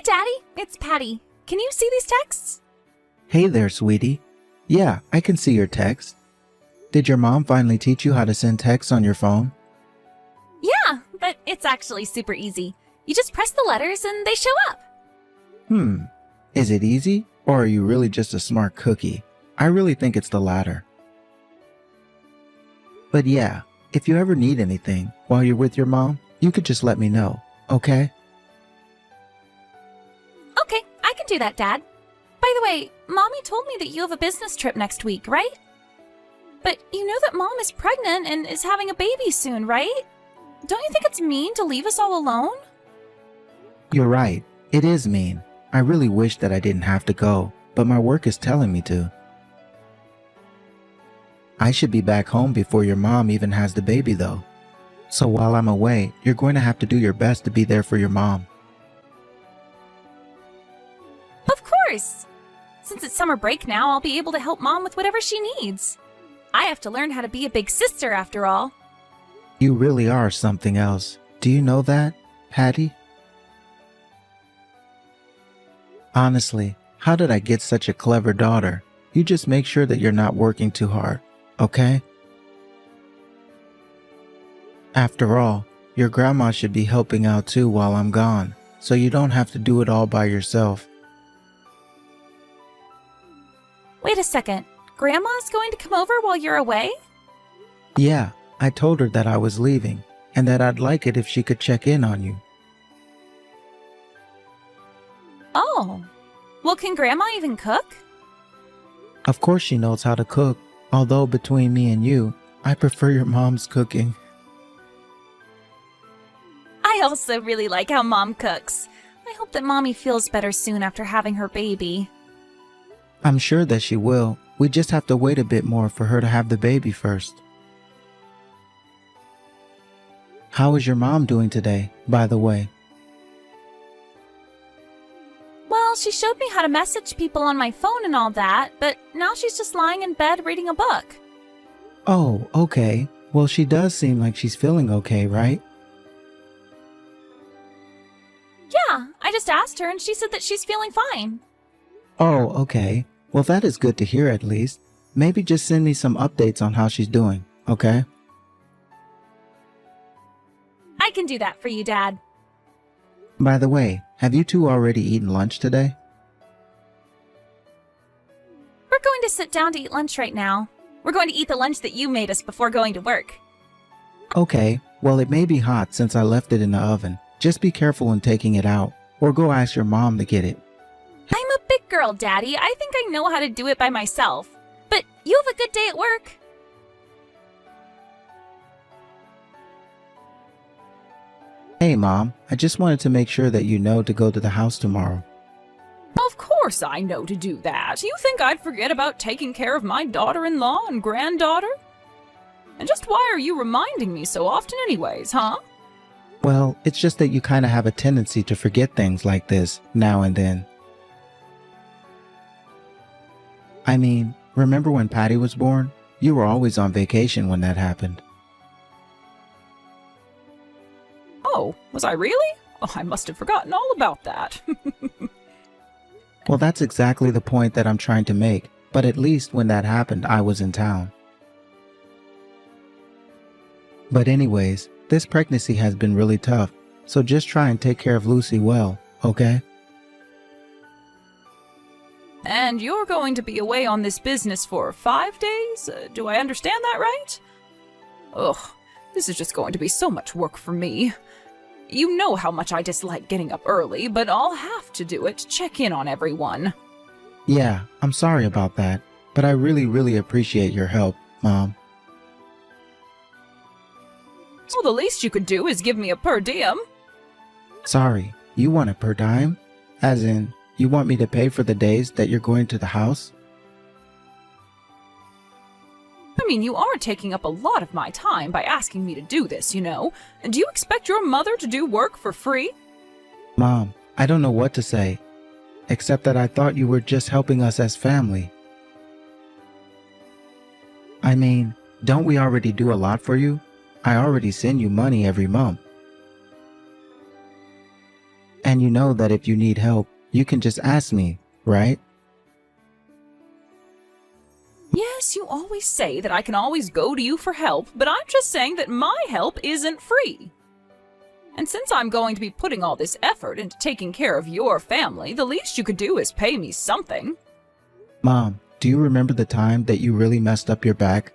Daddy, it's Patty. Can you see these texts? Hey there, sweetie. Yeah, I can see your text. Did your mom finally teach you how to send texts on your phone? Yeah, but it's actually super easy. You just press the letters and they show up. Is it easy, or are you really just a smart cookie? I really think it's the latter. But yeah, if you ever need anything while you're with your mom, you could just let me know, okay? Okay, I can do that, Dad. By the way, Mommy told me that you have a business trip next week, right? But you know that Mom is pregnant and is having a baby soon, right? Don't you think it's mean to leave us all alone? You're right. It is mean. I really wish that I didn't have to go, but my work is telling me to. I should be back home before your mom even has the baby, though. So while I'm away, you're going to have to do your best to be there for your mom. Of course! Since it's summer break now, I'll be able to help Mom with whatever she needs. I have to learn how to be a big sister after all. You really are something else. Do you know that, Patty? Honestly, how did I get such a clever daughter? You just make sure that you're not working too hard, okay? After all, your grandma should be helping out too while I'm gone, so you don't have to do it all by yourself. Wait a second. Grandma's going to come over while you're away? Yeah, I told her that I was leaving, and that I'd like it if she could check in on you. Oh. Well, can Grandma even cook? Of course she knows how to cook, although between me and you, I prefer your mom's cooking. I also really like how Mom cooks. I hope that Mommy feels better soon after having her baby. I'm sure that she will. We just have to wait a bit more for her to have the baby first. How is your mom doing today, by the way? Well, she showed me how to message people on my phone and all that, but now she's just lying in bed reading a book. Oh, okay. Well, she does seem like she's feeling okay, right? Yeah, I just asked her and she said that she's feeling fine. Oh, okay. Well, that is good to hear at least. Maybe just send me some updates on how she's doing, okay? I can do that for you, Dad. By the way, have you two already eaten lunch today? We're going to sit down to eat lunch right now. We're going to eat the lunch that you made us before going to work. Okay, well, it may be hot since I left it in the oven. Just be careful when taking it out, or go ask your mom to get it. I'm a big girl, Daddy. I think I know how to do it by myself. But you have a good day at work. Hey, Mom, I just wanted to make sure that you know to go to the house tomorrow. Of course I know to do that. You think I'd forget about taking care of my daughter-in-law and granddaughter? And just why are you reminding me so often anyways, huh? Well, it's just that you kind of have a tendency to forget things like this now and then. I mean, remember when Patty was born? You were always on vacation when that happened. Oh, was I really? Oh, I must have forgotten all about that. Well, that's exactly the point that I'm trying to make, but at least when that happened, I was in town. But anyways, this pregnancy has been really tough, so just try and take care of Lucy well, okay? And you're going to be away on this business for 5 days? Do I understand that right? Ugh, this is just going to be so much work for me. You know how much I dislike getting up early, but I'll have to do it to check in on everyone. Yeah, I'm sorry about that, but I really appreciate your help, Mom. So the least you could do is give me a per diem. Sorry, you want it per dime? As in, you want me to pay for the days that you're going to the house? I mean, you are taking up a lot of my time by asking me to do this, you know. And do you expect your mother to do work for free? Mom, I don't know what to say, except that I thought you were just helping us as family. I mean, don't we already do a lot for you? I already send you money every month. And you know that if you need help, you can just ask me, right? Yes, you always say that I can always go to you for help, but I'm just saying that my help isn't free. And since I'm going to be putting all this effort into taking care of your family, the least you could do is pay me something. Mom, do you remember the time that you really messed up your back?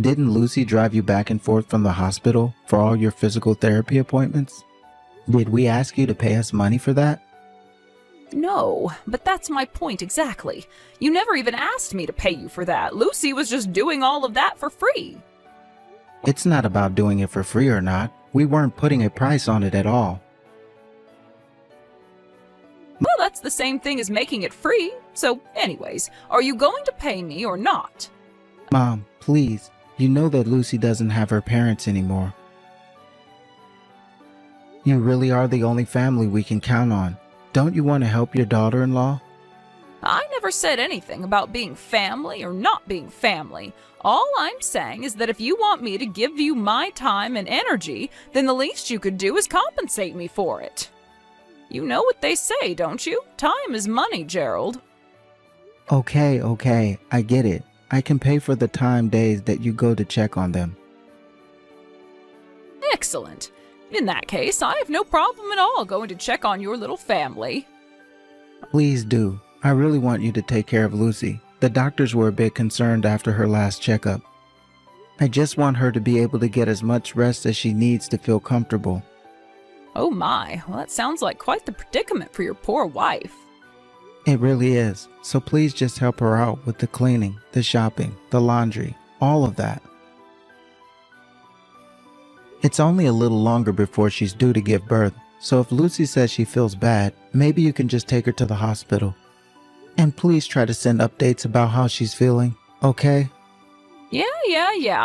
Didn't Lucy drive you back and forth from the hospital for all your physical therapy appointments? Did we ask you to pay us money for that? No, but that's my point exactly. You never even asked me to pay you for that. Lucy was just doing all of that for free. It's not about doing it for free or not. We weren't putting a price on it at all. Well, that's the same thing as making it free. So, anyways, are you going to pay me or not? Mom, please, you know that Lucy doesn't have her parents anymore. You really are the only family we can count on. Don't you want to help your daughter-in-law? I never said anything about being family or not being family. All I'm saying is that if you want me to give you my time and energy, then the least you could do is compensate me for it. You know what they say, don't you? Time is money, Gerald. Okay, I get it. I can pay for the time days that you go to check on them. Excellent. In that case, I have no problem at all going to check on your little family. Please do. I really want you to take care of Lucy. The doctors were a bit concerned after her last checkup. I just want her to be able to get as much rest as she needs to feel comfortable. Oh my, well that sounds like quite the predicament for your poor wife. It really is. So please just help her out with the cleaning, the shopping, the laundry, all of that. It's only a little longer before she's due to give birth, so if Lucy says she feels bad, maybe you can just take her to the hospital. And please try to send updates about how she's feeling, okay? Yeah,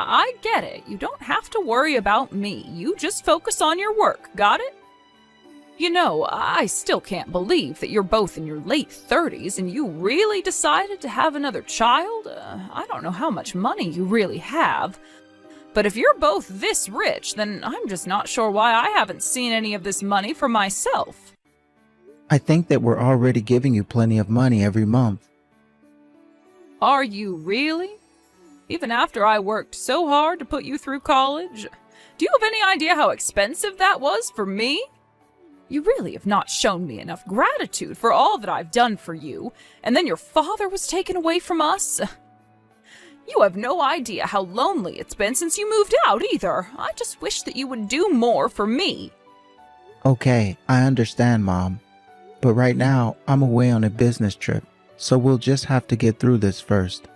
I get it. You don't have to worry about me. You just focus on your work, got it? You know, I still can't believe that you're both in your late 30s and you really decided to have another child. I don't know how much money you really have. But if you're both this rich, then I'm just not sure why I haven't seen any of this money for myself. I think that we're already giving you plenty of money every month. Are you really? Even after I worked so hard to put you through college? Do you have any idea how expensive that was for me? You really have not shown me enough gratitude for all that I've done for you, and then your father was taken away from us. You have no idea how lonely it's been since you moved out either. I just wish that you would do more for me. Okay, I understand, Mom. But right now, I'm away on a business trip, so we'll just have to get through this first.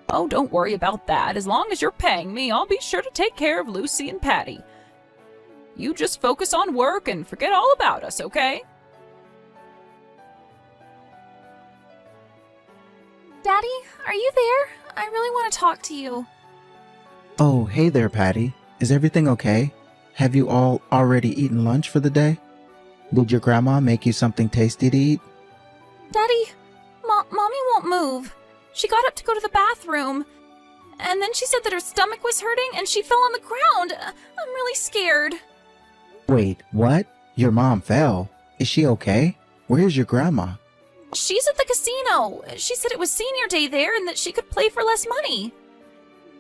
Oh, don't worry about that. As long as you're paying me, I'll be sure to take care of Lucy and Patty. You just focus on work and forget all about us, okay? Daddy, are you there? I really want to talk to you. Oh, hey there, Patty. Is everything okay? Have you all already eaten lunch for the day? Did your grandma make you something tasty to eat? Daddy, Mommy won't move. She got up to go to the bathroom, and then she said that her stomach was hurting and she fell on the ground. I'm really scared. Wait, what? Your mom fell? Is she okay? Where's your grandma? She's at the casino. She said it was senior day there and that she could play for less money.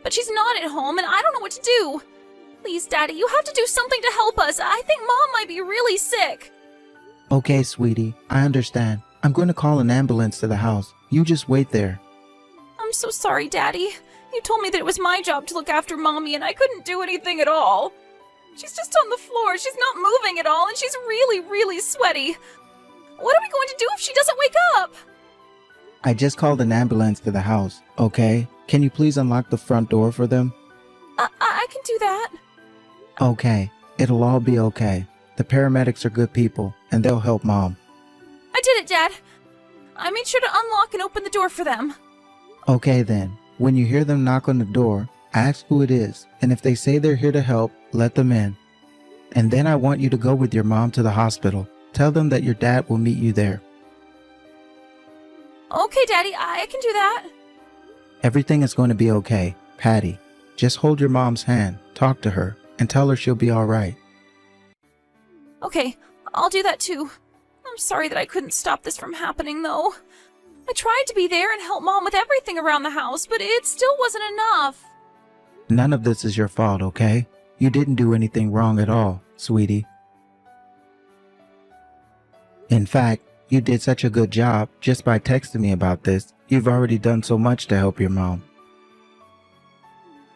But she's not at home and I don't know what to do. Please, Daddy, you have to do something to help us. I think Mom might be really sick. Okay, sweetie, I understand. I'm going to call an ambulance to the house. You just wait there. I'm so sorry, Daddy. You told me that it was my job to look after Mommy and I couldn't do anything at all. She's just on the floor. She's not moving at all and she's really, really sweaty. What are we going to do if she doesn't wake up? I just called an ambulance to the house, okay? Can you please unlock the front door for them? I can do that. Okay, it'll all be okay. The paramedics are good people, and they'll help Mom. I did it, Dad. I made sure to unlock and open the door for them. Okay then, when you hear them knock on the door, ask who it is, and if they say they're here to help, let them in. And then I want you to go with your mom to the hospital. Tell them that your dad will meet you there. Okay, Daddy, I can do that. Everything is going to be okay, Patty. Just hold your mom's hand, talk to her, and tell her she'll be all right. Okay, I'll do that too. I'm sorry that I couldn't stop this from happening, though. I tried to be there and help Mom with everything around the house, but it still wasn't enough. None of this is your fault, okay? You didn't do anything wrong at all, sweetie. In fact, you did such a good job just by texting me about this. You've already done so much to help your mom.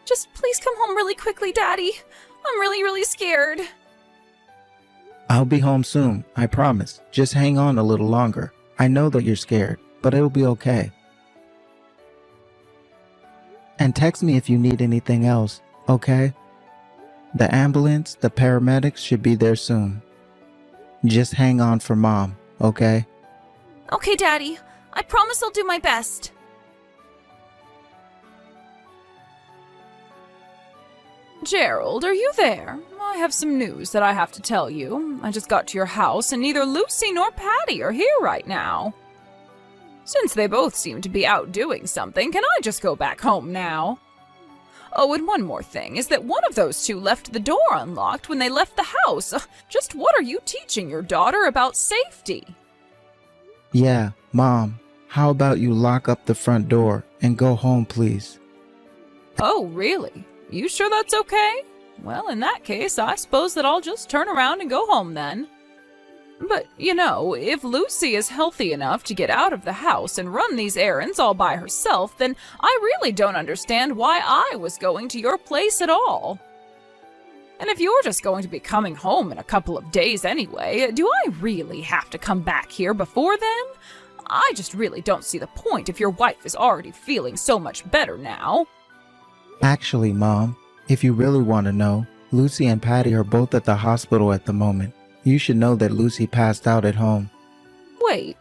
Just please come home really quickly, Daddy. I'm really scared. I'll be home soon, I promise. Just hang on a little longer. I know that you're scared, but it'll be okay. And text me if you need anything else, okay? The ambulance, the paramedics should be there soon. Just hang on for Mom, okay? Okay, Daddy. I promise I'll do my best. Gerald, are you there? I have some news that I have to tell you. I just got to your house and neither Lucy nor Patty are here right now. Since they both seem to be out doing something, can I just go back home now? Oh, and one more thing is that one of those two left the door unlocked when they left the house. Just what are you teaching your daughter about safety? Yeah, Mom, how about you lock up the front door and go home, please? Oh, really? You sure that's okay? Well, in that case, I suppose that I'll just turn around and go home then. But, you know, if Lucy is healthy enough to get out of the house and run these errands all by herself, then I really don't understand why I was going to your place at all. And if you're just going to be coming home in a couple of days anyway, do I really have to come back here before then? I just really don't see the point if your wife is already feeling so much better now. Actually, Mom, if you really want to know, Lucy and Patty are both at the hospital at the moment. You should know that Lucy passed out at home. Wait,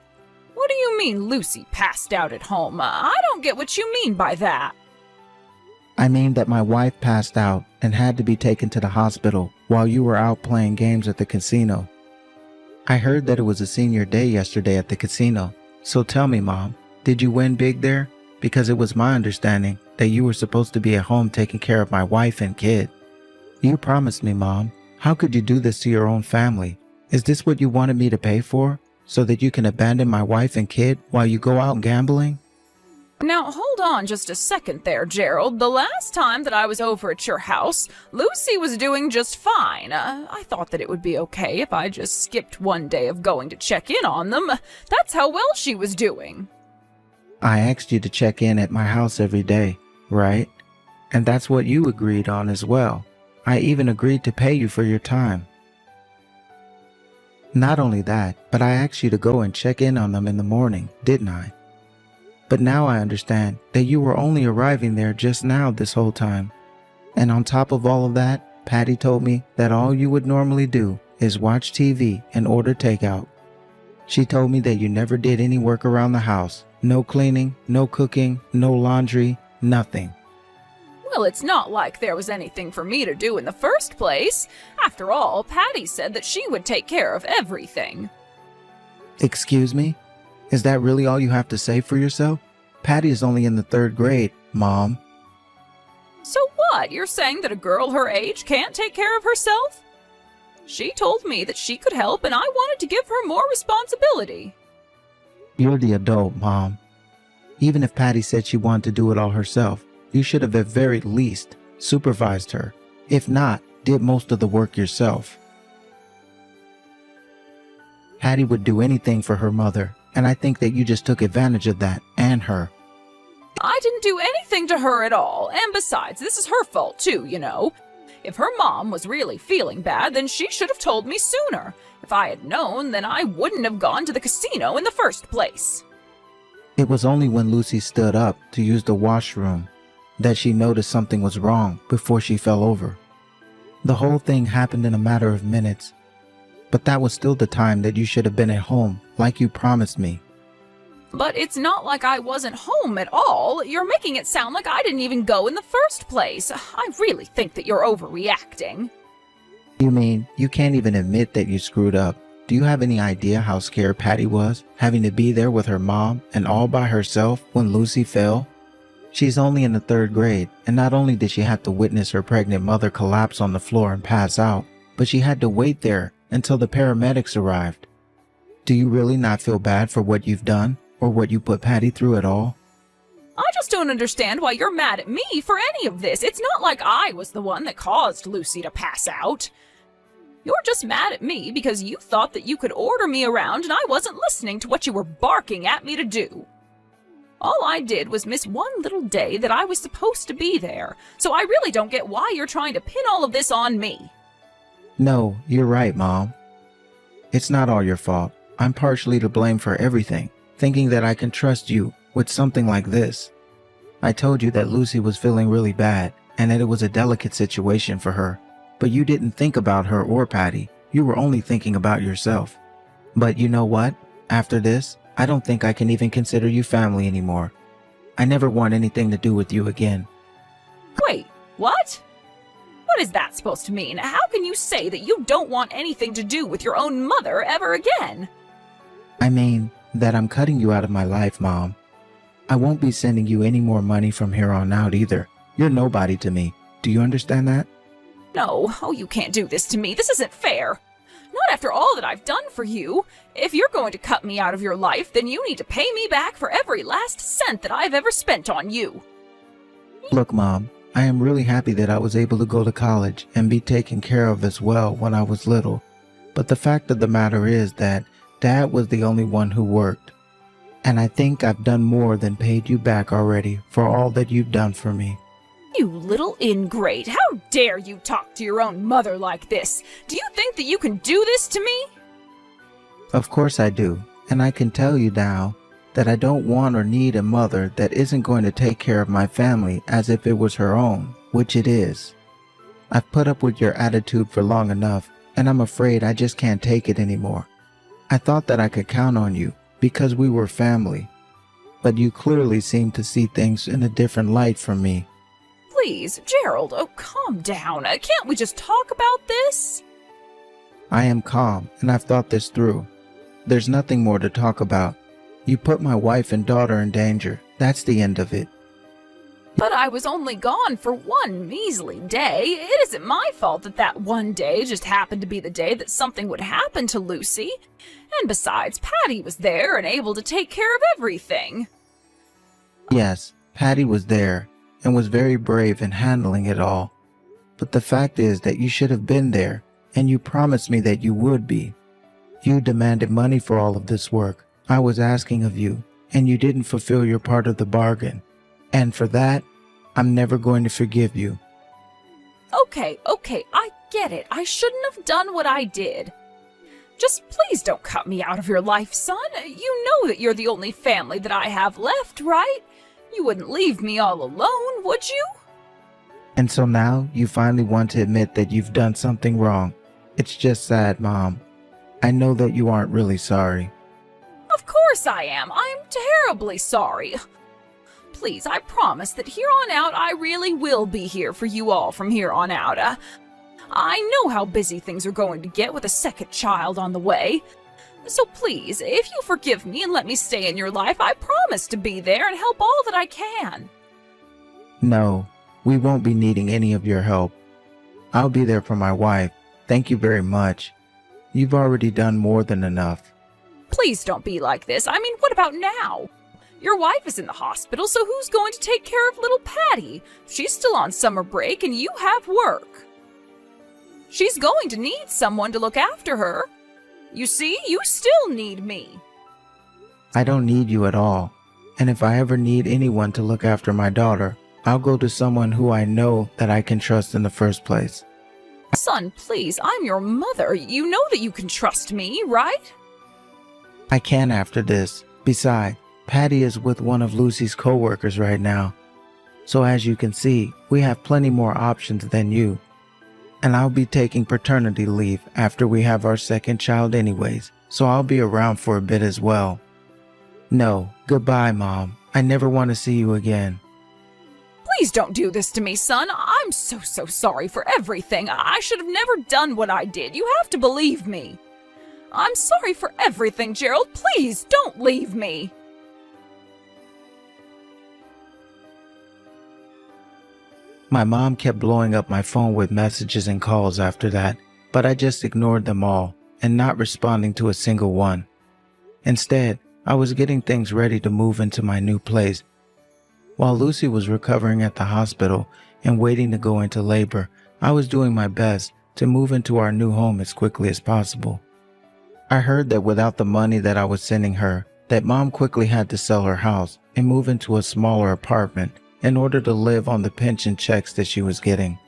what do you mean Lucy passed out at home? I don't get what you mean by that. I mean that my wife passed out and had to be taken to the hospital while you were out playing games at the casino. I heard that it was a senior day yesterday at the casino. So tell me, Mom, did you win big there? Because it was my understanding that you were supposed to be at home taking care of my wife and kid. You promised me, Mom. How could you do this to your own family? Is this what you wanted me to pay for? So that you can abandon my wife and kid while you go out gambling? Now, hold on just a second there, Gerald. The last time that I was over at your house, Lucy was doing just fine. I thought that it would be okay if I just skipped one day of going to check in on them. That's how well she was doing. I asked you to check in at my house every day, right? And that's what you agreed on as well. I even agreed to pay you for your time. Not only that, but I asked you to go and check in on them in the morning, didn't I? But now I understand that you were only arriving there just now this whole time. And on top of all of that, Patty told me that all you would normally do is watch TV and order takeout. She told me that you never did any work around the house. No cleaning, no cooking, no laundry, nothing. Well, it's not like there was anything for me to do in the first place. After all, Patty said that she would take care of everything. Excuse me? Is that really all you have to say for yourself? Patty is only in the 3rd grade, Mom. So what? You're saying that a girl her age can't take care of herself? She told me that she could help and I wanted to give her more responsibility. You're the adult, Mom. Even if Patty said she wanted to do it all herself, you should have at very least supervised her. If not, did most of the work yourself. Patty would do anything for her mother, and I think that you just took advantage of that, and her. I didn't do anything to her at all, and besides, this is her fault too, you know. If her mom was really feeling bad, then she should have told me sooner. If I had known, then I wouldn't have gone to the casino in the first place. It was only when Lucy stood up to use the washroom that she noticed something was wrong before she fell over. The whole thing happened in a matter of minutes, but that was still the time that you should have been at home like you promised me. But it's not like I wasn't home at all. You're making it sound like I didn't even go in the first place. I really think that you're overreacting. You mean you can't even admit that you screwed up? Do you have any idea how scared Patty was, having to be there with her mom and all by herself when Lucy fell? She's only in the 3rd grade, and not only did she have to witness her pregnant mother collapse on the floor and pass out, but she had to wait there until the paramedics arrived. Do you really not feel bad for what you've done or what you put Patty through at all? I just don't understand why you're mad at me for any of this. It's not like I was the one that caused Lucy to pass out. You're just mad at me because you thought that you could order me around and I wasn't listening to what you were barking at me to do. All I did was miss one little day that I was supposed to be there, so I really don't get why you're trying to pin all of this on me. No, you're right, Mom. It's not all your fault. I'm partially to blame for everything, thinking that I can trust you with something like this. I told you that Lucy was feeling really bad and that it was a delicate situation for her, but you didn't think about her or Patty. You were only thinking about yourself. But you know what? After this, I don't think I can even consider you family anymore. I never want anything to do with you again. Wait, what? What is that supposed to mean? How can you say that you don't want anything to do with your own mother ever again? I mean, that I'm cutting you out of my life, Mom. I won't be sending you any more money from here on out either. You're nobody to me. Do you understand that? No, oh, you can't do this to me. This isn't fair. Not after all that I've done for you. If you're going to cut me out of your life, then you need to pay me back for every last cent that I've ever spent on you. Look, Mom, I am really happy that I was able to go to college and be taken care of as well when I was little. But the fact of the matter is that Dad was the only one who worked. And I think I've done more than paid you back already for all that you've done for me. You little ingrate. How dare you talk to your own mother like this? Do you think that you can do this to me? Of course I do, and I can tell you now that I don't want or need a mother that isn't going to take care of my family as if it was her own, which it is. I've put up with your attitude for long enough, and I'm afraid I just can't take it anymore. I thought that I could count on you because we were family, but you clearly seem to see things in a different light from me. Please, Gerald, oh, calm down. Can't we just talk about this? I am calm, and I've thought this through. There's nothing more to talk about. You put my wife and daughter in danger. That's the end of it. But I was only gone for one measly day. It isn't my fault that that one day just happened to be the day that something would happen to Lucy. And besides, Patty was there and able to take care of everything. Yes, Patty was there and was very brave in handling it all. But the fact is that you should have been there, and you promised me that you would be. You demanded money for all of this work I was asking of you, and you didn't fulfill your part of the bargain. And for that, I'm never going to forgive you. Okay, I get it. I shouldn't have done what I did. Just please don't cut me out of your life, son. You know that you're the only family that I have left, right? You wouldn't leave me all alone, would you? And so now you finally want to admit that you've done something wrong. It's just sad, Mom. I know that you aren't really sorry. Of course I am. I'm terribly sorry. Please, I promise that here on out I really will be here for you all from here on out. I know how busy things are going to get with a second child on the way. So please, if you forgive me and let me stay in your life, I promise to be there and help all that I can. No, we won't be needing any of your help. I'll be there for my wife. Thank you very much. You've already done more than enough. Please don't be like this. I mean, what about now? Your wife is in the hospital, so who's going to take care of little Patty? She's still on summer break and you have work. She's going to need someone to look after her. You see, you still need me. I don't need you at all. And if I ever need anyone to look after my daughter, I'll go to someone who I know that I can trust in the first place. Son, please, I'm your mother. You know that you can trust me, right? I can after this. Besides, Patty is with one of Lucy's co-workers right now. So as you can see, we have plenty more options than you. And I'll be taking paternity leave after we have our second child anyways, so I'll be around for a bit as well. No, goodbye, Mom. I never want to see you again. Please don't do this to me, son. I'm so sorry for everything. I should have never done what I did. You have to believe me. I'm sorry for everything, Gerald. Please don't leave me. My mom kept blowing up my phone with messages and calls after that, but I just ignored them all and not responding to a single one. Instead, I was getting things ready to move into my new place. While Lucy was recovering at the hospital and waiting to go into labor, I was doing my best to move into our new home as quickly as possible. I heard that without the money that I was sending her, that Mom quickly had to sell her house and move into a smaller apartment in order to live on the pension checks that she was getting.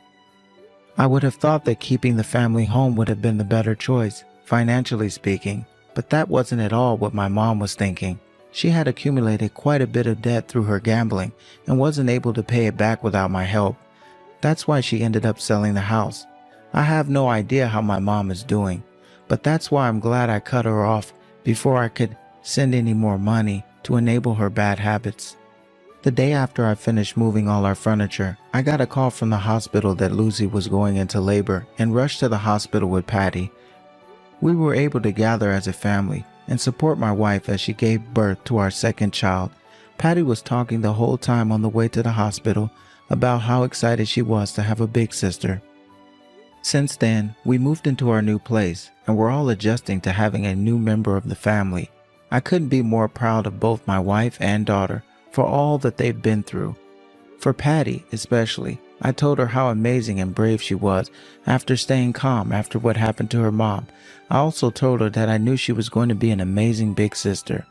I would have thought that keeping the family home would have been the better choice, financially speaking, but that wasn't at all what my mom was thinking. She had accumulated quite a bit of debt through her gambling and wasn't able to pay it back without my help. That's why she ended up selling the house. I have no idea how my mom is doing, but that's why I'm glad I cut her off before I could send any more money to enable her bad habits. The day after I finished moving all our furniture, I got a call from the hospital that Lucy was going into labor and rushed to the hospital with Patty. We were able to gather as a family and support my wife as she gave birth to our second child. Patty was talking the whole time on the way to the hospital about how excited she was to have a big sister. Since then, we moved into our new place and we're all adjusting to having a new member of the family. I couldn't be more proud of both my wife and daughter for all that they've been through. For Patty, especially, I told her how amazing and brave she was after staying calm after what happened to her mom. I also told her that I knew she was going to be an amazing big sister.